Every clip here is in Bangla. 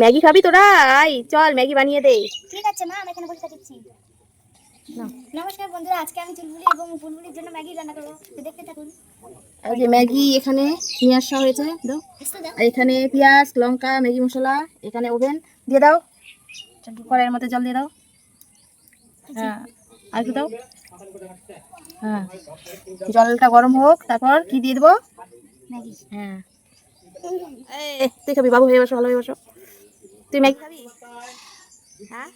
ম্যাগি খাবি তোরা? আই চল ম্যাগি বানিয়ে দে। ঠিক আছে মা, আমি এখানে বসে থাকছি। নমস্কার বন্ধুরা, আজকে আমি চুলবুলি এবং বুলবুলির জন্য ম্যাগি রান্না করবো, তো দেখতে থাকুন। এই যে ম্যাগি এখানে নিয়ে আসা হয়েছে, দাও। আর এখানে পেঁয়াজ লঙ্কা ম্যাগি মশলা, এখানে ওভেন দিয়ে দাও, কড়াইয়ের মধ্যে জল দিয়ে দাও। হ্যাঁ আর কি দাও? হ্যাঁ জলটা গরম হোক, তারপর কি দিয়ে দেবো? ম্যাগি। হ্যাঁ তুই খাবি? বাবু হয়ে বসো, ভালো হয়ে বসো। তুই ম্যাগি খাবি? হ্যাঁ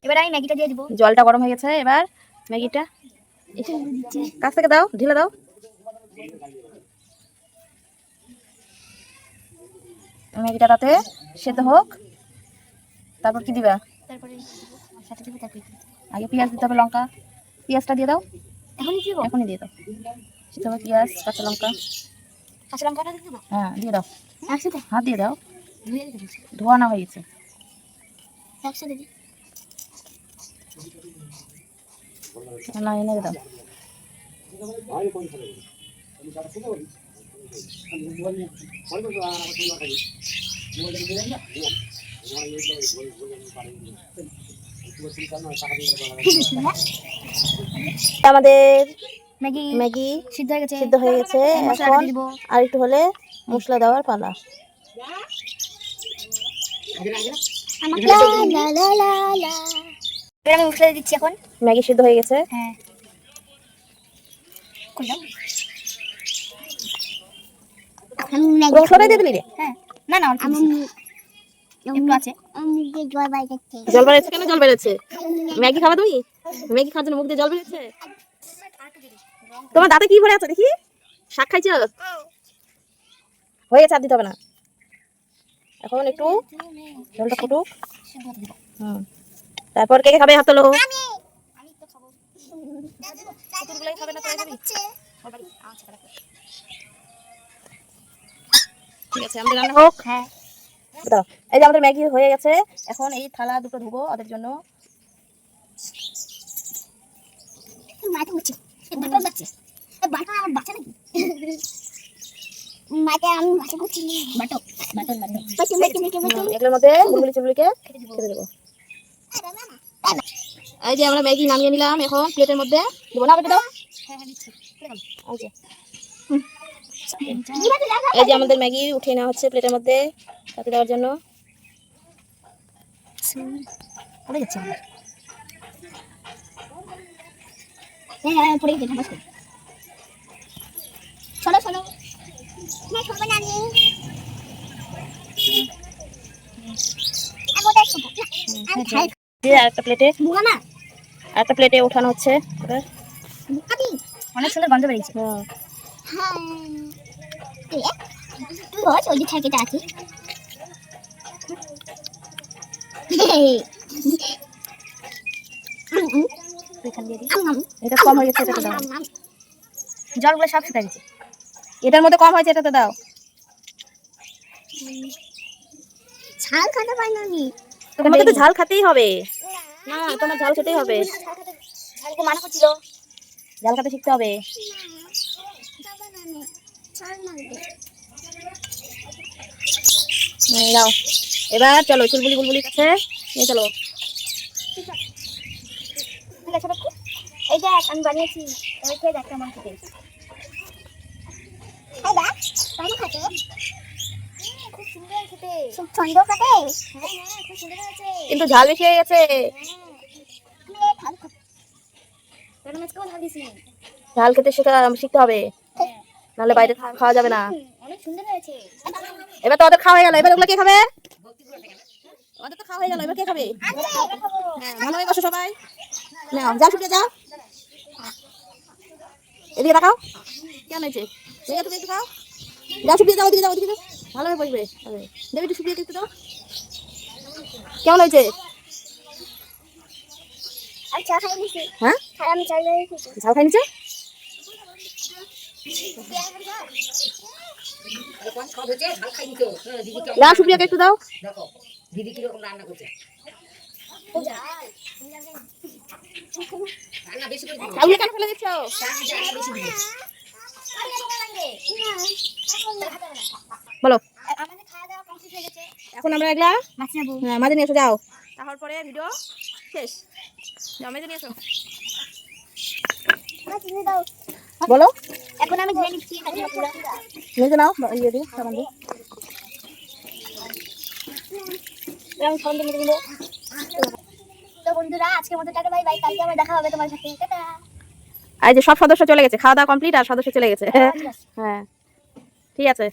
এবার আমি ম্যাগিটা দিয়ে দিব। জলটা গরম হয়ে গেছে, এবার ম্যাগিটা কাছ থেকে দাও, ঢেলে দাও। ম্যাগিটা তাতে সেদ্ধ হোক, তারপর কি দিবা? তারপরে সাথে দিব, তারপরে আগে পেঁয়াজ দিতে হবে, লঙ্কা। পেঁয়াজটা দিয়ে দাও, এখনই দিব? এখনই দিয়ে দাও। দিতে হবে পেঁয়াজ কাঁচা লঙ্কা। কাঁচা লঙ্কাটা দিয়ে দেবো? হ্যাঁ দিয়ে দাও, একসাথে হাত দিয়ে দাও, ধুয়ে দিতে। ধোয়া না হয়ে গেছে। একসাথে দিই না এনে দাও। আমাদের ম্যাগি ম্যাগি সিদ্ধ হয়ে গেছে, সিদ্ধ হয়ে গেছে। এখন আর একটু হলে মশলা দেওয়ার পালা। এবার আমি মশলা দিচ্ছি এখন। ম্যাগি সিদ্ধ হয়ে গেছে। হ্যাঁ মশলাটাই দিয়ে দিলি রে? হ্যাঁ না না, একটু আছে। জল বেরোচ্ছে কেন? জল বেরোচ্ছে? ম্যাগি খাবা তুমি? ম্যাগি খাওয়ার জন্য মুখ দিয়ে জল বেরোচ্ছে? তোমার দাঁতে কি ভরে আছে দেখি? শাক খাইছো? হয়ে গেছে, আর দিতে হবে না। এখন একটু জলটা ফুটুক। তারপর কে কে খাবে? হাত তোলো। ঠিক আছে, আমাদের রান্না হোক। হ্যাঁ দাও। এই যে আমাদের ম্যাগি হয়ে গেছে, এখন এই থালা দুটো ধুবো ওদের জন্য। এগুলোর মধ্যে বুলবুলি চুলবুলিকে খেতে দেবো। এই যে আমরা ম্যাগি নামিয়ে নিলাম, এখন প্লেটের মধ্যে দেবো। না বেটে দাও। এই যে আমাদের ম্যাগি উঠিয়ে নেওয়া হচ্ছে প্লেটের মধ্যে তাতে দেওয়ার জন্য। একটা প্লেটে উঠানো হচ্ছে। অনেক সুন্দর গন্ধ বেরিয়েছে। এটা কম হয়ে গেছে, এটাতে দাও। জলগুলো সব শুকাই দিচ্ছে। এটার মধ্যে কম হয়েছে, এটাতে দাও। ঝাল খেতে পারি না আমি। তোমাকে তো ঝাল খেতেই হবে। না তোমার ঝাল খেতেই হবে। ঝালকে মানা করছিল। ঝাল খেতে শিখতে হবে। নাও এবার চলো চুলবুলি বুলবুলির কাছে নিয়ে চলো। এই দেখ আমি বানিয়েছি, এবার খেয়ে দেখ কেমন খেতে। খুব সুন্দর খেতে। খুব সুন্দর খেতে। হ্যাঁ হ্যাঁ খুব সুন্দর হয়েছে। কিন্তু ঝাল বেশি হয়ে গেছে। ঝাল খেতে শিখতে হবে, নাহলে বাইরে খাওয়া যাবে না। অনেক সুন্দর হয়েছে। এবার তো ওদের খাওয়া হয়ে গেল, এবার ওগুলো কে খাবে? ওদের তো খাওয়া হয়ে গেল, এবার কে খাবে? হ্যাঁ ভালো হয়ে বসো সবাই। নাও যাও শুকিয়ে যাও। এদিকে দেখাও কেমন হয়েছে। তুমি একটু খাও, যাও শুকিয়ে যাও, ওদিকে যাও, ওদিকে যাও, ভালোভাবে বসবে। দেবে একটু শুকিয়ে দিতে দাও। কেমন হয়েছে? আমি চা খাই নিছি। হ্যাঁ আমি চা খাই নিছি। ঝাল খাই নিচ্ছে? না সুপ্রিয়াকে একটু দাও। দিদি কিরকম রান্না করছে? রান্না বেশি করে দিও। আগুনে কেন ফেলে দিচ্ছ? রান্না বেশি দিও। বলো। আমাদের খাওয়া দাওয়া এখন আমরা এগুলা মাছ নেবো। হ্যাঁ মাঝে নিয়ে এসো যাও, তারপরে ভিডিও শেষ। যাও মেজে নিয়ে এসো। মাছ দিয়ে দাও। বলো এখন আমি ধুয়ে নিচ্ছি কাঁচা লঙ্কা। মেজে নাও ইয়ে দিয়ে সাবান দিয়ে। আমি ফোন দিয়ে নিবো। তো বন্ধুরা আজকের মতো টাটা বাই বাই, কালকে আবার দেখা হবে তোমার সাথে। টাটা। এই যে সব সদস্য চলে গেছে, খাওয়া দাওয়া কমপ্লিট আর সদস্য চলে গেছে। হ্যাঁ ঠিক আছে।